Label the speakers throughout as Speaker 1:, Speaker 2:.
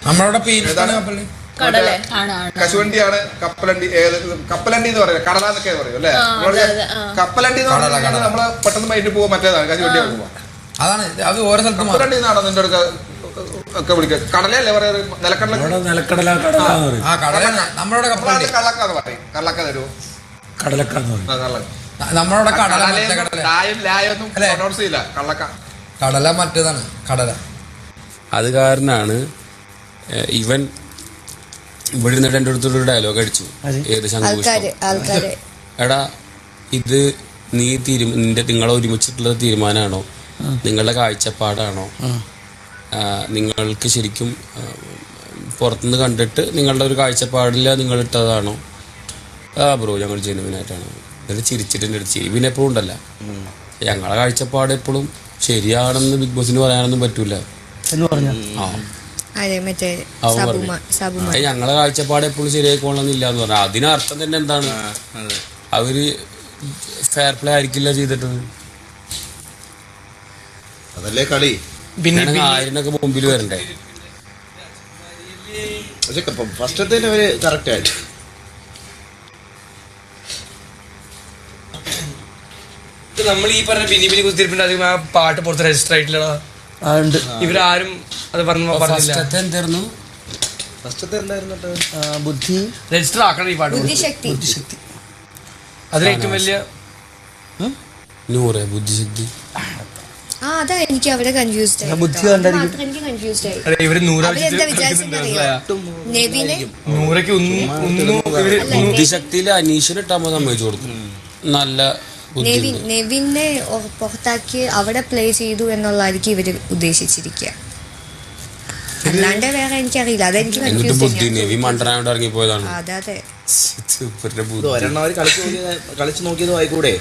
Speaker 1: നമ്മളവിടെ
Speaker 2: കശുവണ്ടിയാണ് കപ്പലണ്ടി. കപ്പലണ്ടി എന്ന് പറയുന്നത് കടലാന്നൊക്കെ പറയും അല്ലേ? കപ്പലണ്ടി എന്ന് പറഞ്ഞാൽ നമ്മള് പെട്ടെന്ന് മൈൻഡിൽ പോകും, മറ്റേതാണ് കശുവണ്ടി പോകുമ്പോ.
Speaker 1: അതാണ് അത് ഓരോ സ്ഥലത്തും
Speaker 2: കപ്പലണ്ടി എന്നാണോ നിന്റെ അടുക്ക ഒക്കെ വിളിക്കുക? കടലല്ലേ പറയാ? നിലക്കടല.
Speaker 1: നമ്മളോട്
Speaker 2: കള്ളക്കാന്ന് പറയും. കള്ളക്ക തരുമോ?
Speaker 1: നമ്മളോട് കടല മറ്റേതാണ് കടല.
Speaker 3: അത് കാരണമാണ് ഇവൻ ഇവിടെ നിന്നിട്ട് എൻ്റെ അടുത്തൊരു ഡയലോഗ് അടിച്ചു. ഏത് ശംഖുപുഷ്പം. എടാ ഇത് നിങ്ങളെ ഒരുമിച്ചിട്ടുള്ള തീരുമാനമാണോ, നിങ്ങളുടെ കാഴ്ചപ്പാടാണോ, നിങ്ങൾക്ക് ശരിക്കും പുറത്തുനിന്ന് കണ്ടിട്ട് നിങ്ങളുടെ ഒരു കാഴ്ചപ്പാടില്ല നിങ്ങൾ ഇട്ടതാണോ? ബ്രോ ഞങ്ങൾ ജെനുവിനായിട്ടാണ്. എന്നിട്ട് ചിരിച്ചിട്ട് എൻ്റെ അടുത്ത് ചിരി പിന്നെ എപ്പോഴും ഉണ്ടല്ല. ഞങ്ങളെ കാഴ്ചപ്പാട് എപ്പോഴും ശരിയാണെന്ന് ബിഗ് ബോസിന് പറയാനൊന്നും പറ്റൂല. ഞങ്ങളെ കാഴ്ചപ്പാട് എപ്പോഴും ശരിയായിക്കോളന്നില്ല എന്ന് പറഞ്ഞാൽ അതിനർത്ഥം തന്നെ എന്താണ്? അവര് ഫെയർ പ്ലേ ആയിരിക്കില്ല ചെയ്തിട്ടത്.
Speaker 2: അതല്ലേ കളി.
Speaker 3: ആയിരനൊക്കെ മുമ്പിൽ വരണ്ടേ?
Speaker 2: ഫസ്റ്റത്തെ കറക്റ്റ് ആയിട്ട്
Speaker 4: നമ്മൾ ഈ പറഞ്ഞ ബിനി കുത്തിരിപ്പിന്റെ അധികം ആ പാട്ട് പുറത്ത് രജിസ്റ്റർ ആയിട്ടില്ല. ഇവരാരും അത് പറഞ്ഞില്ല.
Speaker 1: ബുദ്ധി
Speaker 4: രജിസ്റ്റർ ആക്കണം ഈ പാട്ട്.
Speaker 5: ബുദ്ധിശക്തി
Speaker 4: അതിലേറ്റവും വലിയ
Speaker 3: ബുദ്ധിശക്തി.
Speaker 5: അതാ എനിക്ക് അവിടെ കൺഫ്യൂസ്ഡ് ആയി.
Speaker 3: ബുദ്ധിശക്തിയില് അനീഷിന് ഇട്ടാകുമ്പോ സമ്മതിച്ചു കൊടുക്കും. നല്ല
Speaker 5: നെവിനെ പുറത്താക്കി അവിടെ പ്ലേ ചെയ്തു എന്നുള്ളതായിരിക്കും ഇവര് ഉദ്ദേശിച്ചിരിക്കുക. അല്ലാണ്ട് വേറെ എനിക്കറിയില്ല. അതെനിക്ക്
Speaker 3: ഇറങ്ങിപ്പോയതാണ്.
Speaker 5: അതെ
Speaker 2: കളിച്ചു നോക്കിയതും ആയിക്കൂടെ.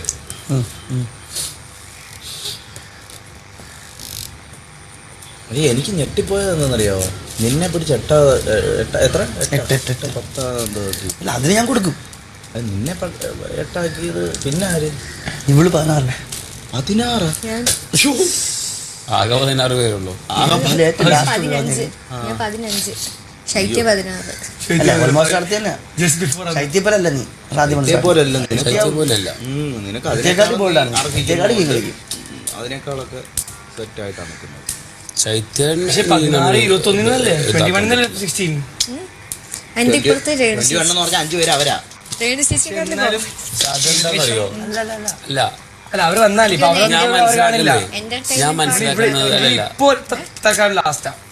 Speaker 2: എനിക്ക് ഞെട്ടിപ്പോയതെന്നറിയോ, നിന്നെ പിടിച്ച് എത്ര 10
Speaker 1: അതിന് ഞാൻ കൊടുക്കും.
Speaker 2: നിന്നെ എട്ടാക്കിയത് പിന്നെ ആര്?
Speaker 1: ഇവള് 16.
Speaker 3: ആകെ 16 പേരുള്ളൂ.
Speaker 2: അതിനേക്കാളൊക്കെ സെറ്റായിട്ടാണ് നിൽക്കുന്നത്.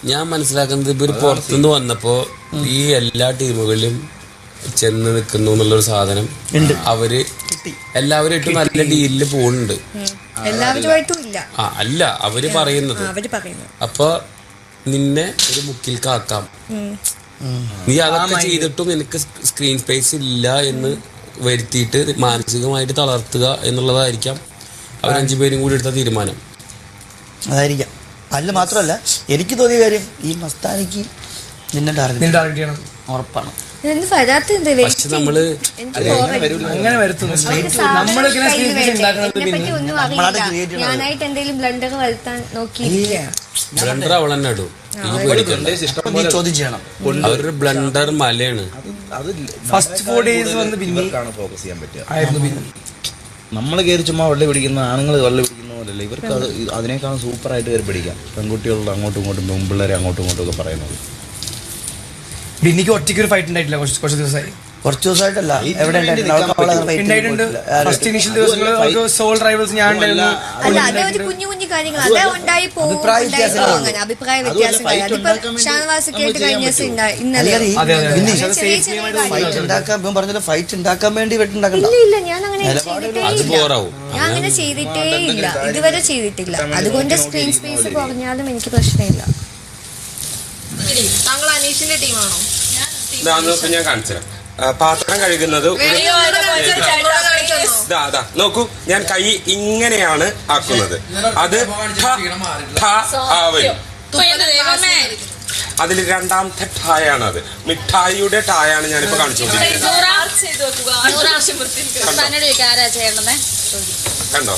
Speaker 3: ഞാൻ മനസ്സിലാക്കുന്നത് ഇവര് പുറത്തുനിന്ന് വന്നപ്പോ ഈ എല്ലാ ടീമുകളിലും ചെന്ന് നിൽക്കുന്നു എന്നുള്ളൊരു സാധനം അവര് എല്ലാവരുമായിട്ടും നല്ല ഡീലില് പോകുന്നുണ്ട്. അല്ല അവര് പറയുന്നത്. അപ്പൊ നിന്നെ ഒരു മുക്കിൽ കാക്കാം, നീ അതൊക്കെ ചെയ്തിട്ടും എനിക്ക് സ്ക്രീൻ സ്പേസ് ഇല്ല എന്ന് വരുത്തിയിട്ട് മാനസികമായിട്ട് തളർത്തുക എന്നുള്ളതായിരിക്കാം അവർ 5 പേരും കൂടി എടുത്ത തീരുമാനം.
Speaker 1: അതായിരിക്കാം. അല്ല മാത്രമല്ല എനിക്ക് തോന്നിയ കാര്യം, ഈ മസ്താനിക്ക് നിന്നെ ടാർഗറ്റ് ചെയ്യണം ഉറപ്പാണ്.
Speaker 3: പക്ഷെ നമ്മള് ബ്ലണ്ടർ അവൾ തന്നെ ഇടും. അവരുടെ ബ്ലണ്ടർ മലയാണ്.
Speaker 4: ഫസ്റ്റ് 4 days
Speaker 2: ഫോക്കസ് ചെയ്യാൻ പറ്റുക. നമ്മൾ കയറി ചുമ്മാ വെള്ളം പിടിക്കുന്ന ആണുങ്ങൾ വെള്ളം പിടിക്കുന്ന പോലെയല്ല ഇവർക്ക്. അത് അതിനേക്കാളും സൂപ്പറായിട്ട് കയറി പിടിക്കാം. പെൺകുട്ടികളുടെ അങ്ങോട്ടും ഇങ്ങോട്ടും പെൺപിള്ളേരെ അങ്ങോട്ടും ഇങ്ങോട്ടും ഒക്കെ പറയുന്നത്.
Speaker 4: ബിന്നിക്ക് ഒറ്റയ്ക്ക് ഒരു ഫൈറ്റ് ഉണ്ടായിട്ടില്ല കുറച്ച് ദിവസമായി.
Speaker 1: കുറച്ച് ദിവസമായിട്ടല്ല, എവിടെ
Speaker 4: ഫസ്റ്റ് ഇനീഷ്യൽ ദിവസങ്ങളിൽ സോൾ റൈവൽസ് ഞാൻ
Speaker 5: കുഞ്ഞു കുഞ്ഞു കാര്യങ്ങൾ അഭിപ്രായ വ്യത്യാസം
Speaker 1: ഫൈറ്റ് ഉണ്ടാക്കാൻ വേണ്ടി
Speaker 5: ഇല്ല. ഞാൻ അങ്ങനെ ചെയ്തിട്ടേ ഇല്ല, ഇതുവരെ ചെയ്തിട്ടില്ല. അതുകൊണ്ട് സ്ക്രീൻ സ്പേസ് കുറഞ്ഞാലും എനിക്ക് പ്രശ്നമില്ല.
Speaker 6: താങ്കൾ അനീഷിന്റെ ടീമാണോ?
Speaker 7: ഞാൻ കാണിച്ചുതരാം. പാത്രം കഴുകുന്നത് നോക്കൂ, ഞാൻ കൈ ഇങ്ങനെയാണ് ആക്കുന്നത്. അത് അതിൽ രണ്ടാമത്തെ ഠായാണ്. അത് മിഠായിയുടെ ഠായാണ് ഞാനിപ്പോ കാണിച്ചുകൊണ്ടിരിക്കുന്നത്. കണ്ടോ?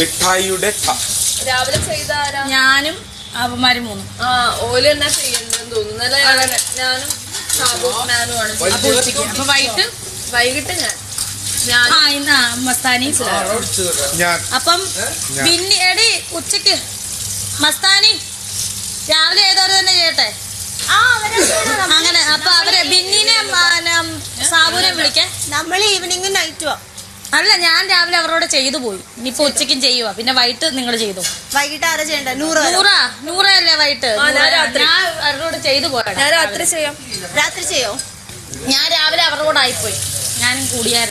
Speaker 7: മിഠായിയുടെ ഠ
Speaker 6: രാവിലെ ചെയ്ത ആരാ?
Speaker 8: ഞാനും അവന്മാരും 3.
Speaker 6: ആ ഓല് തന്നെ ചെയ്യണ്ടെന്ന് തോന്നുന്നു. ഞാനും സാബുമാനുമാണ്.
Speaker 8: അപ്പൊ
Speaker 6: വൈകിട്ട് ഞാൻ
Speaker 8: മസ്താനി. അപ്പം പിന്നെ എടി ഉച്ചക്ക് മസ്താനി രാവിലെ ഏതോരെ തന്നെ ചെയ്യട്ടെ. അങ്ങനെ അപ്പൊ അവരെ ബിന്നിനെ സാബുനെ വിളിക്കേ.
Speaker 5: നമ്മൾ ഈവനിങ് നൈറ്റുവാ.
Speaker 8: അല്ല, ഞാൻ രാവിലെ അവരോട് ചെയ്തു പോയി. ഇനിയിപ്പോ ഉച്ചയ്ക്കും ചെയ്യുക. പിന്നെ വൈകിട്ട് നിങ്ങൾ ചെയ്തു.
Speaker 5: വൈകിട്ട് ആരാ ചെയ്യണ്ട?
Speaker 8: നൂറല്ലേ വൈകിട്ട്? ഞാൻ അവരോട് ചെയ്തു പോയാ.
Speaker 6: ഞാൻ രാത്രി ചെയ്യാം.
Speaker 5: രാത്രി ചെയ്യോ?
Speaker 8: ഞാൻ രാവിലെ അവരോട് ആയിപ്പോയി. ഞാനും കൂടിയായിരുന്നു.